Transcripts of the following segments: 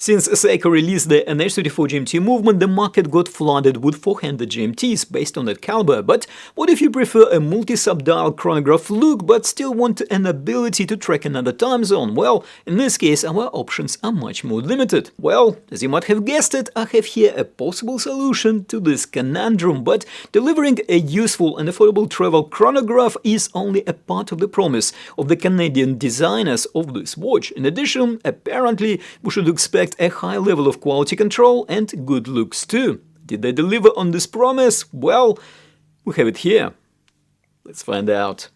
Since SeaQ released the NH34 GMT movement, the market got flooded with 400 GMTs based on that caliber. But what if you prefer a multi-sub-dial chronograph look but still want an ability to track another time zone? Well, in this case our options are much more limited. Well, as you might have guessed it, I have here a possible solution to this conundrum, but delivering a useful and affordable travel chronograph is only a part of the promise of the Canadian designers of this watch. In addition, apparently we should expect a high level of quality control and good looks too. Did they deliver on this promise? Well, we have it here. Let's find out.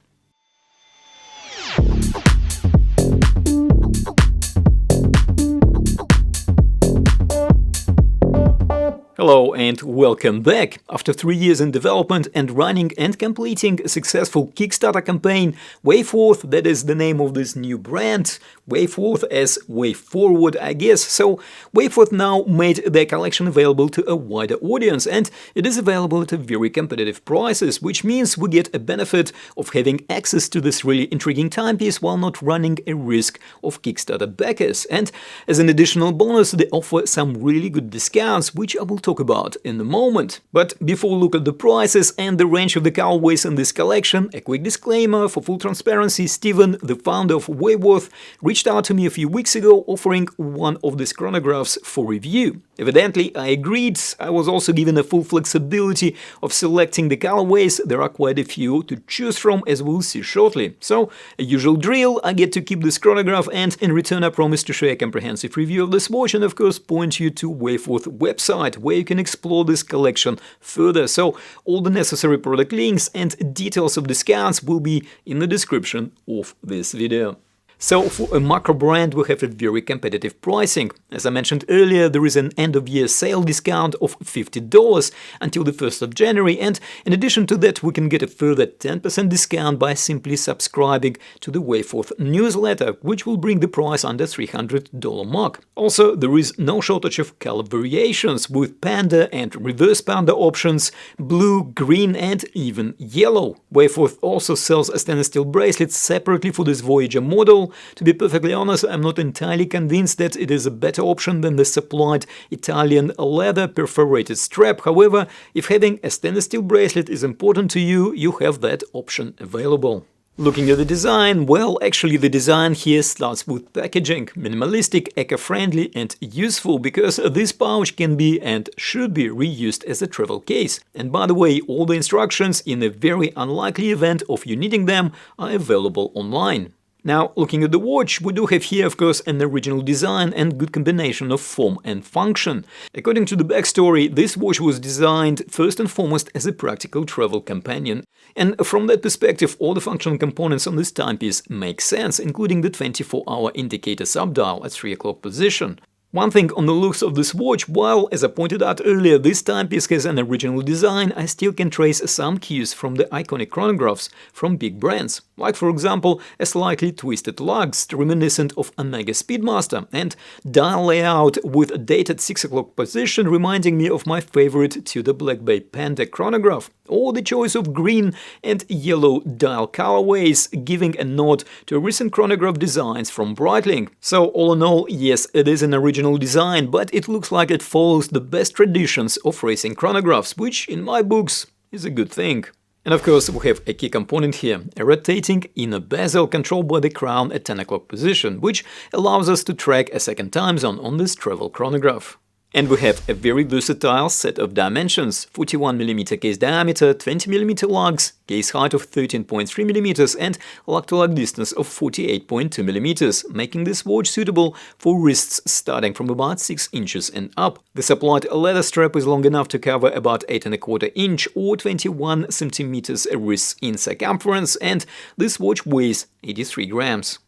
Hello and welcome back! After 3 years in development and running and completing a successful Kickstarter campaign, WAYFORTH, that is the name of this new brand, WAYFORTH as Way Forward, I guess, so WAYFORTH now made their collection available to a wider audience, and it is available at very competitive prices, which means we get a benefit of having access to this really intriguing timepiece while not running a risk of Kickstarter backers. And as an additional bonus, they offer some really good discounts, which I will talk about in a moment. But before we look at the prices and the range of the colorways in this collection, a quick disclaimer: for full transparency, Steven, the founder of WAYFORTH, reached out to me a few weeks ago offering one of these chronographs for review. Evidently, I agreed. I was also given a full flexibility of selecting the colorways. There are quite a few to choose from, as we'll see shortly. So, a usual drill, I get to keep this chronograph, and in return I promise to share a comprehensive review of this watch and of course point you to WAYFORTH website, where you can explore this collection further. So all the necessary product links and details of discounts will be in the description of this video. So for a macro brand we have a very competitive pricing. As I mentioned earlier, there is an end-of-year sale discount of $50 until the 1st of January, and in addition to that we can get a further 10% discount by simply subscribing to the WAYFORTH newsletter, which will bring the price under $300 mark. Also, there is no shortage of color variations, with panda and reverse panda options, blue, green and even yellow. WAYFORTH also sells a stainless steel bracelet separately for this Voyager model. To be perfectly honest, I'm not entirely convinced that it is a better option than the supplied Italian leather perforated strap. However, if having a stainless steel bracelet is important to you, you have that option available. Looking at the design, well, actually the design here starts with packaging. Minimalistic, eco-friendly and useful, because this pouch can be and should be reused as a travel case. And by the way, all the instructions, in a very unlikely event of you needing them, are available online. Now, looking at the watch, we do have here, of course, an original design and good combination of form and function. According to the backstory, this watch was designed first and foremost as a practical travel companion. And from that perspective, all the functional components on this timepiece make sense, including the 24-hour indicator sub-dial at 3 o'clock position. One thing on the looks of this watch: while, as I pointed out earlier, this timepiece has an original design, I still can trace some cues from the iconic chronographs from big brands, like for example a slightly twisted lugs reminiscent of Omega Seamaster, and dial layout with a dated 6 o'clock position reminding me of my favorite Tudor Black Bay Panda chronograph, or the choice of green and yellow dial colorways giving a nod to recent chronograph designs from Breitling. So all in all, yes, it is an original design, but it looks like it follows the best traditions of racing chronographs, which in my books is a good thing. And of course we have a key component here, a rotating inner bezel controlled by the crown at 10 o'clock position, which allows us to track a second time zone on this travel chronograph. And we have a very versatile set of dimensions: 41mm case diameter, 20mm lugs, case height of 13.3mm and lug-to-lug distance of 48.2mm, making this watch suitable for wrists starting from about 6 inches and up. The supplied leather strap is long enough to cover about 8¼ inch or 21cm wrists in circumference, and this watch weighs 83 grams.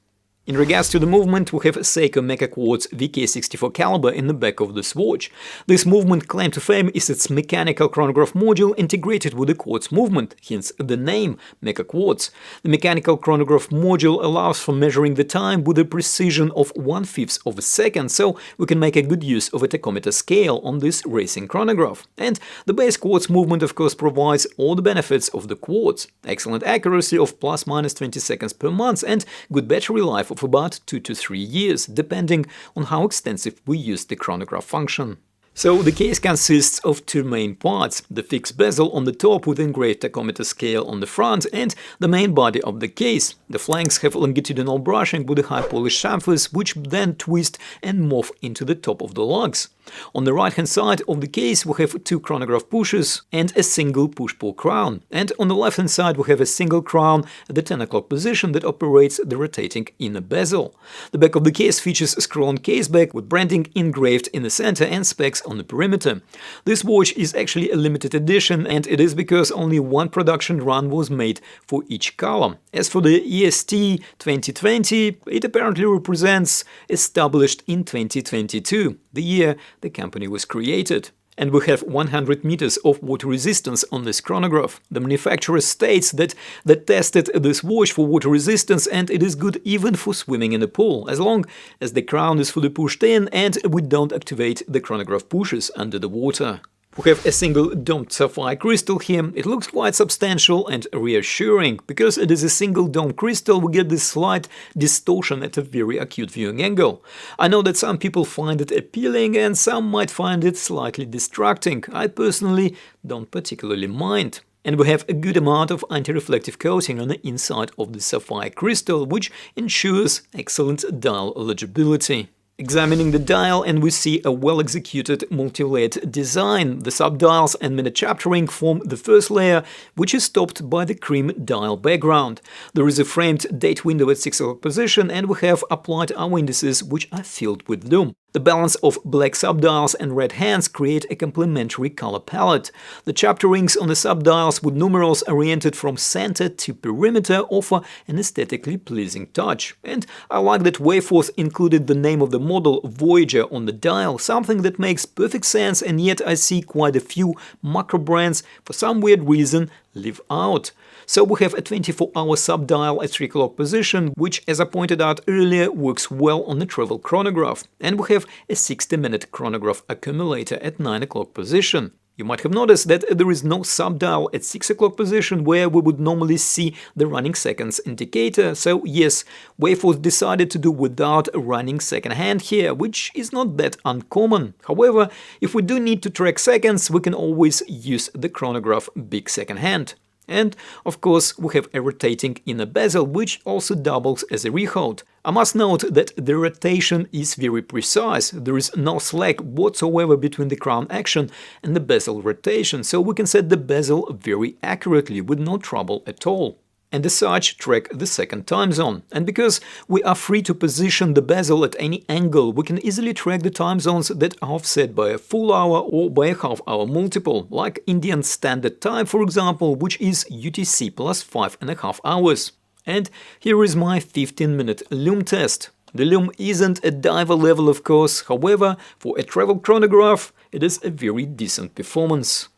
In regards to the movement, we have SeaQ mecha-quartz VK64 caliber in the back of this watch. This movement claim to fame is its mechanical chronograph module integrated with the quartz movement, hence the name mecha-quartz. The mechanical chronograph module allows for measuring the time with a precision of 1/5 of a second, so we can make a good use of a tachometer scale on this racing chronograph. And the base quartz movement of course provides all the benefits of the quartz: excellent accuracy of ±20 seconds per month and good battery life life of about 2 to 3 years, depending on how extensive we use the chronograph function. So the case consists of two main parts: the fixed bezel on the top with engraved tachometer scale on the front and the main body of the case. The flanks have longitudinal brushing with a high polish surface, which then twist and morph into the top of the lugs. On the right hand side of the case we have two chronograph pushes and a single push-pull crown, and on the left hand side we have a single crown at the 10 o'clock position that operates the rotating inner bezel. The back of the case features a scroll-on case back with branding engraved in the center and specs on the perimeter. This watch is actually a limited edition, and it is because only one production run was made for each color. As for the EST 2020, it apparently represents established in 2022, the year the company was created. And we have 100 meters of water resistance on this chronograph. The manufacturer states that they tested this watch for water resistance and it is good even for swimming in a pool, as long as the crown is fully pushed in and we don't activate the chronograph pushes under the water. We have a single domed sapphire crystal here. It looks quite substantial and reassuring. Because it is a single dome crystal, we get this slight distortion at a very acute viewing angle. I know that some people find it appealing and some might find it slightly distracting. I personally don't particularly mind. And we have a good amount of anti-reflective coating on the inside of the sapphire crystal, which ensures excellent dial legibility. Examining the dial, and we see a well-executed multi-layered design. The subdials and minute chaptering form the first layer, which is topped by the cream dial background. There is a framed date window at 6 o'clock position, and we have applied our indices, which are filled with lume. The balance of black subdials and red hands create a complementary color palette. The chapter rings on the subdials with numerals oriented from center to perimeter offer an aesthetically pleasing touch. And I like that WAYFORTH included the name of the model Voyager on the dial, something that makes perfect sense, and yet I see quite a few macro brands, for some weird reason, leave out. So we have a 24-hour subdial at 3 o'clock position, which, as I pointed out earlier, works well on the travel chronograph. And we have a 60-minute chronograph accumulator at 9 o'clock position. You might have noticed that there is no subdial at 6 o'clock position where we would normally see the running seconds indicator. So yes, WAYFORTH decided to do without a running second hand here, which is not that uncommon. However, if we do need to track seconds, we can always use the chronograph big second hand. And, of course, we have a rotating inner bezel, which also doubles as a rehold. I must note that the rotation is very precise. There is no slack whatsoever between the crown action and the bezel rotation, so we can set the bezel very accurately with no trouble at all. And as such, track the second time zone. And because we are free to position the bezel at any angle, we can easily track the time zones that are offset by a full hour or by a half-hour multiple, like Indian Standard Time, for example, which is UTC plus 5.5 hours. And here is my 15-minute lume test. The lume isn't a diver level, of course, however, for a travel chronograph, it is a very decent performance.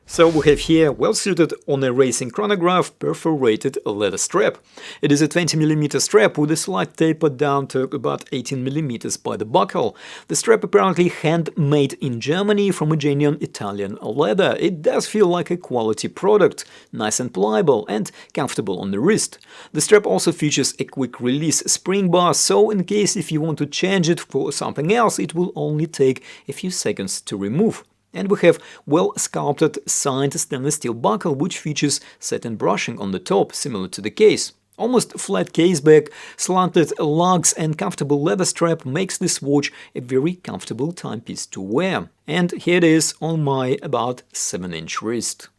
So we have here, well suited on a racing chronograph, perforated leather strap. It is a 20mm strap with a slight taper down to about 18mm by the buckle. The strap apparently handmade in Germany from a genuine Italian leather. It does feel like a quality product, nice and pliable and comfortable on the wrist. The strap also features a quick release spring bar, so in case if you want to change it for something else, it will only take a few seconds to remove. And we have well-sculpted signed stainless steel buckle, which features satin brushing on the top, similar to the case. Almost flat caseback, slanted lugs and comfortable leather strap makes this watch a very comfortable timepiece to wear. And here it is on my about 7-inch wrist.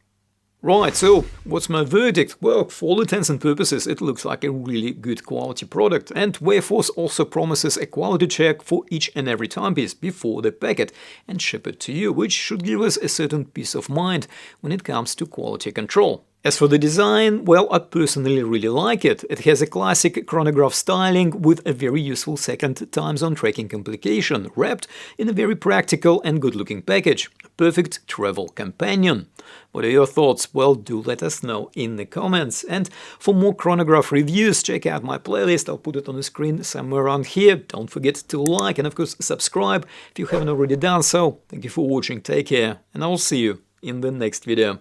Right, so what's my verdict? Well, for all intents and purposes, it looks like a really good quality product, and WAYFORTH also promises a quality check for each and every timepiece before they pack it and ship it to you, which should give us a certain peace of mind when it comes to quality control. As for the design, well, I personally really like it. It has a classic chronograph styling with a very useful second time zone tracking complication, wrapped in a very practical and good-looking package. A perfect travel companion. What are your thoughts? Well, do let us know in the comments. And for more chronograph reviews, check out my playlist. I'll put it on the screen somewhere around here. Don't forget to like and, of course, subscribe if you haven't already done so. Thank you for watching, take care, and I'll see you in the next video.